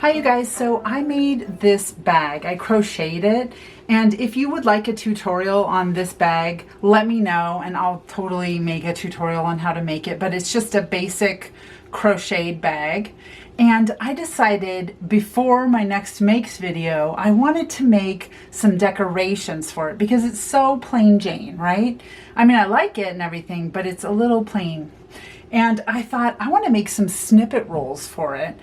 Hi you guys, so I made this bag. I crocheted it, and if you would like a tutorial on this bag, let me know and I'll totally make a tutorial on how to make it, but it's just a basic crocheted bag. And I decided before my next makes video, I wanted to make some decorations for it because it's so plain Jane, right? I mean, I like it and everything, but it's a little plain. And I thought I want to make some snippet rolls for it.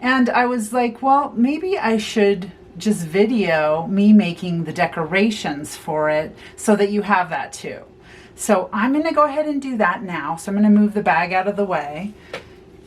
And I was like, well, maybe I should just video me making the decorations for it so that you have that too. So I'm going to go ahead and do that now. So I'm going to move the bag out of the way.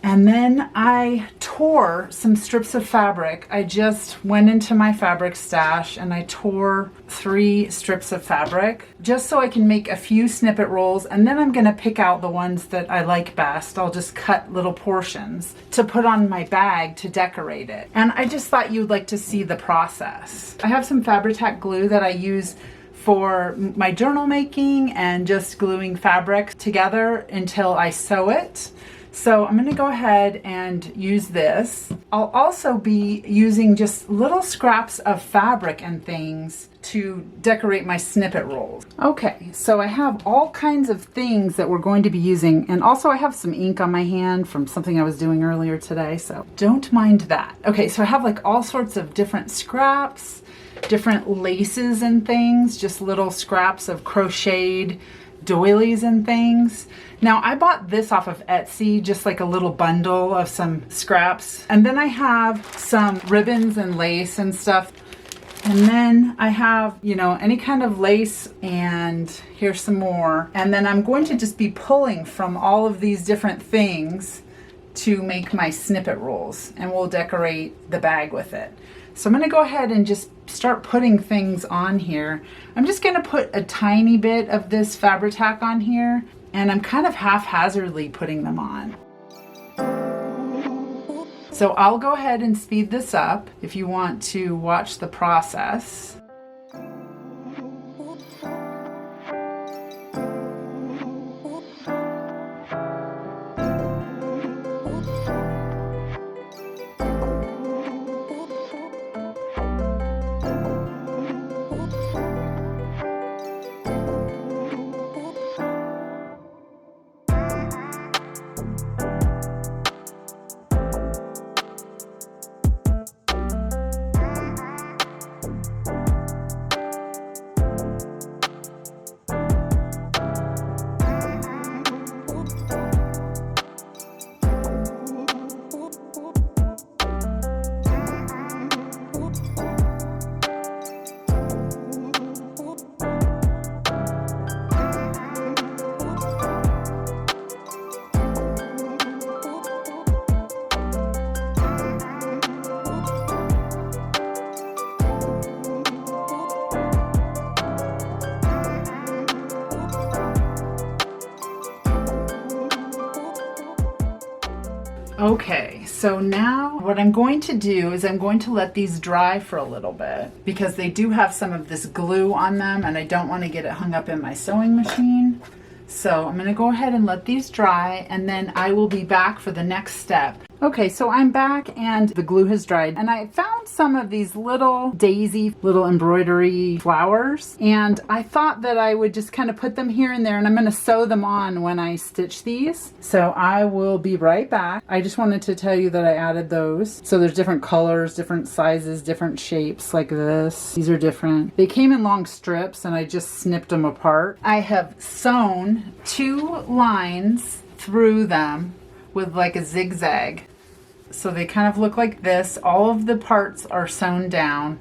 And then I tore some strips of fabric. I just went into my fabric stash and I tore 3 strips of fabric just so I can make a few snippet rolls, and then I'm going to pick out the ones that I like best. I'll just cut little portions to put on my bag to decorate it. And I just thought you'd like to see the process. I have some Fabri-Tac glue that I use for my journal making and just gluing fabric together until I sew it. So I'm going to go ahead and use this. I'll also be using just little scraps of fabric and things to decorate my snippet rolls. Okay, so I have all kinds of things that we're going to be using, and also I have some ink on my hand from something I was doing earlier today, so don't mind that. Okay, so I have like all sorts of different scraps, different laces and things, just little scraps of crocheted doilies and things. Now I bought this off of Etsy, just like a little bundle of some scraps. And then I have some ribbons and lace and stuff. And then I have, you know, any kind of lace, and here's some more. And then I'm going to just be pulling from all of these different things to make my snippet rolls, and we'll decorate the bag with it. So I'm going to go ahead and just start putting things on here. I'm just going to put a tiny bit of this Fabri-Tac on here, and I'm kind of haphazardly putting them on. So I'll go ahead and speed this up if you want to watch the process. Okay, so now what I'm going to do is I'm going to let these dry for a little bit because they do have some of this glue on them and I don't want to get it hung up in my sewing machine. So I'm going to go ahead and let these dry, and then I will be back for the next step. Okay, so I'm back and the glue has dried, and I found some of these little daisy, little embroidery flowers, and I thought that I would just kind of put them here and there, and I'm going to sew them on when I stitch these. So I will be right back. I just wanted to tell you that I added those. So there's different colors, different sizes, different shapes like this. These are different. They came in long strips and I just snipped them apart. I have sewn 2 lines through them with like a zigzag. So they kind of look like this. All of the parts are sewn down.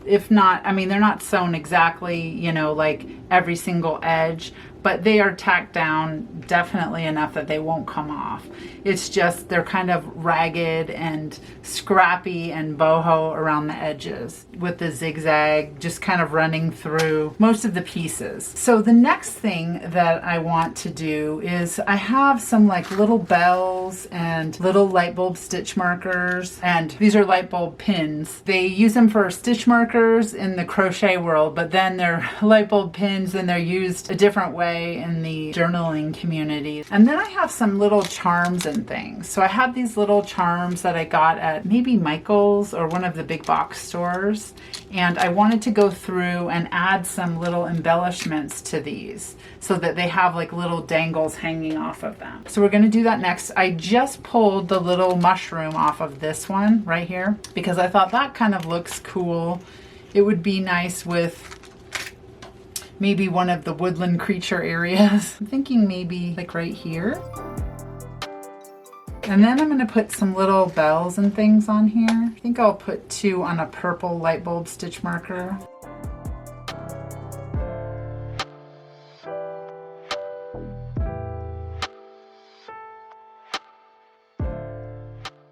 If not, I mean, they're not sewn exactly, you know, like every single edge, but they are tacked down definitely enough that they won't come off. It's just they're kind of ragged and scrappy and boho around the edges with the zigzag just kind of running through most of the pieces. So the next thing that I want to do is I have some like little bells and little light bulb stitch markers, and these are light bulb pins. They use them for stitch markers in the crochet world, but then they're light bulb pins and they're used a different way away in the journaling community. And then I have some little charms and things. So I have these little charms that I got at maybe Michael's or one of the big box stores. And I wanted to go through and add some little embellishments to these so that they have like little dangles hanging off of them. So we're going to do that next. I just pulled the little mushroom off of this one right here because I thought that kind of looks cool. It would be nice with maybe one of the woodland creature areas. I'm thinking maybe like right here. And then I'm going to put some little bells and things on here. I think I'll put 2 on a purple light bulb stitch marker.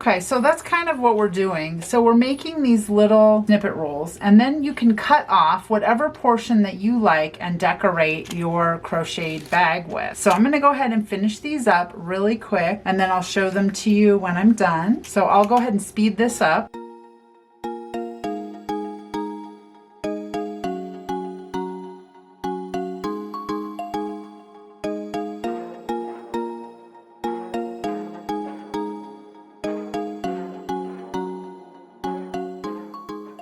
Okay, so that's kind of what we're doing. So we're making these little snippet rolls, and then you can cut off whatever portion that you like and decorate your crocheted bag with. So I'm gonna go ahead and finish these up really quick, and then I'll show them to you when I'm done. So I'll go ahead and speed this up.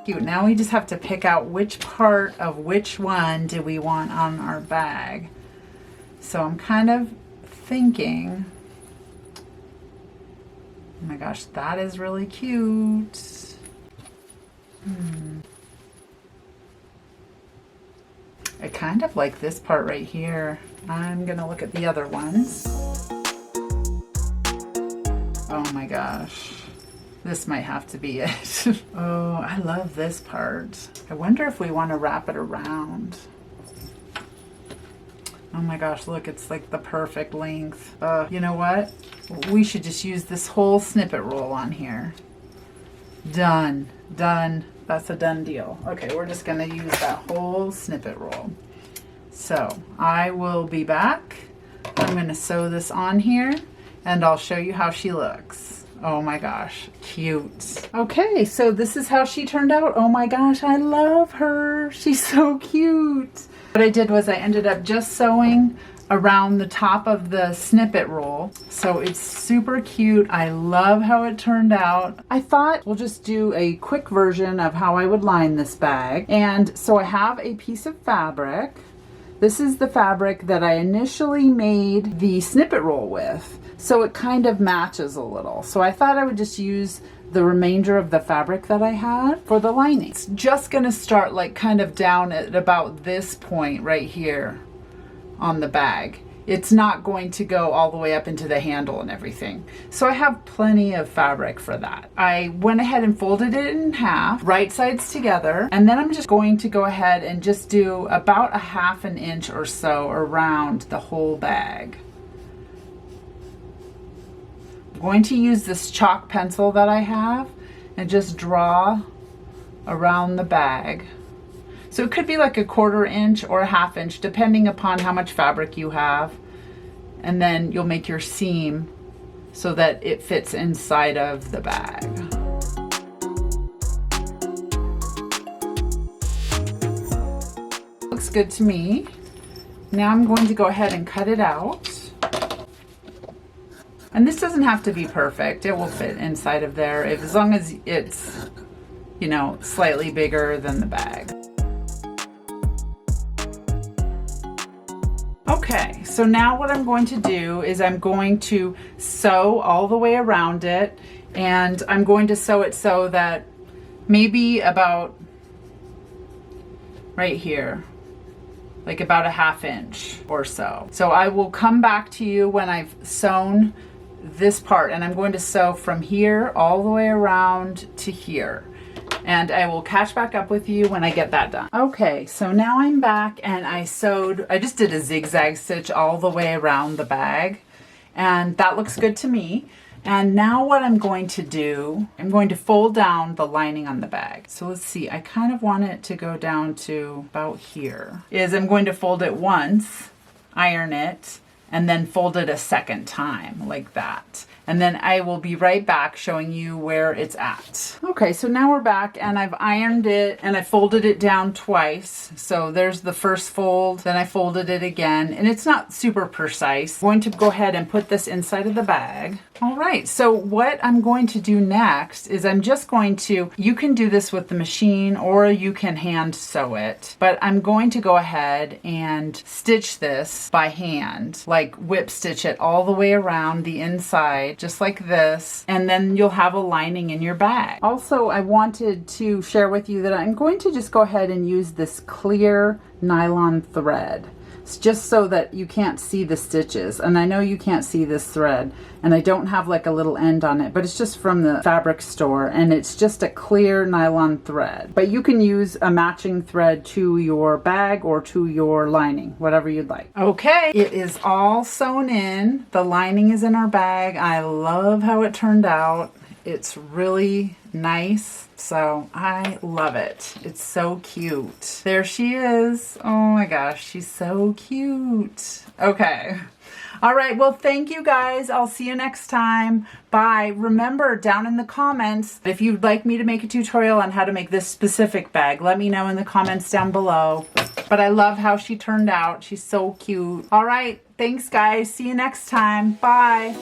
Cute. Now we just have to pick out which part of which one do we want on our bag. So I'm kind of thinking, oh my gosh, that is really cute. I kind of like this part right here. I'm gonna look at the other ones. Oh my gosh. This might have to be it. Oh, I love this part. I wonder if we want to wrap it around. Oh my gosh, look, it's like the perfect length. You know what? We should just use this whole snippet roll on here. Done. Done. That's a done deal. Okay, we're just gonna use that whole snippet roll. So I will be back. I'm gonna sew this on here and I'll show you how she looks. Oh my gosh, cute. Okay, so this is how she turned out. Oh my gosh, I love her. She's so cute. What I did was I ended up just sewing around the top of the snippet roll. So it's super cute. I love how it turned out. I thought we'll just do a quick version of how I would line this bag. And so I have a piece of fabric. This is the fabric that I initially made the snippet roll with. So it kind of matches a little. So I thought I would just use the remainder of the fabric that I had for the lining. It's just gonna start like kind of down at about this point right here on the bag. It's not going to go all the way up into the handle and everything. So I have plenty of fabric for that. I went ahead and folded it in half, right sides together, and then I'm just going to go ahead and just do about 1/2 inch or so around the whole bag. I'm going to use this chalk pencil that I have and just draw around the bag. So it could be like 1/4 inch or 1/2 inch depending upon how much fabric you have, and then you'll make your seam so that it fits inside of the bag. Looks good to me. Now I'm going to go ahead and cut it out. And this doesn't have to be perfect. It will fit inside of there as long as it's, you know, slightly bigger than the bag. Okay, so now what I'm going to do is I'm going to sew all the way around it, and I'm going to sew it so that maybe about right here, like about 1/2 inch or so. So I will come back to you when I've sewn this part, and I'm going to sew from here all the way around to here, and I will catch back up with you when I get that done. Okay, so now I'm back and I just did a zigzag stitch all the way around the bag, and that looks good to me. And now what I'm going to do, I'm going to fold down the lining on the bag. So let's see, I kind of want it to go down to about here. I'm going to fold it once, iron it, and then fold it a second time like that. and then I will be right back showing you where it's at. Okay, so now we're back and I've ironed it and I folded it down twice. So there's the first fold, then I folded it again, and it's not super precise. I'm going to go ahead and put this inside of the bag. All right, so what I'm going to do next is I'm just going to, you can do this with the machine or you can hand sew it, but I'm going to go ahead and stitch this by hand, like whip stitch it all the way around the inside, just like this, and then you'll have a lining in your bag. Also, I wanted to share with you that I'm going to just go ahead and use this clear nylon thread. It's just so that you can't see the stitches, and I know you can't see this thread, and I don't have like a little end on it, but it's just from the fabric store, and it's just a clear nylon thread. But you can use a matching thread to your bag or to your lining, whatever you'd like. Okay, it is all sewn in. The lining is in our bag. I love how it turned out. It's really nice, so I love it. It's so cute. There she is. Oh my gosh, she's so cute. Okay. All right, well, thank you guys. I'll see you next time. Bye. Remember, down in the comments, if you'd like me to make a tutorial on how to make this specific bag, let me know in the comments down below. But I love how she turned out. She's so cute. All right, thanks guys. See you next time. Bye.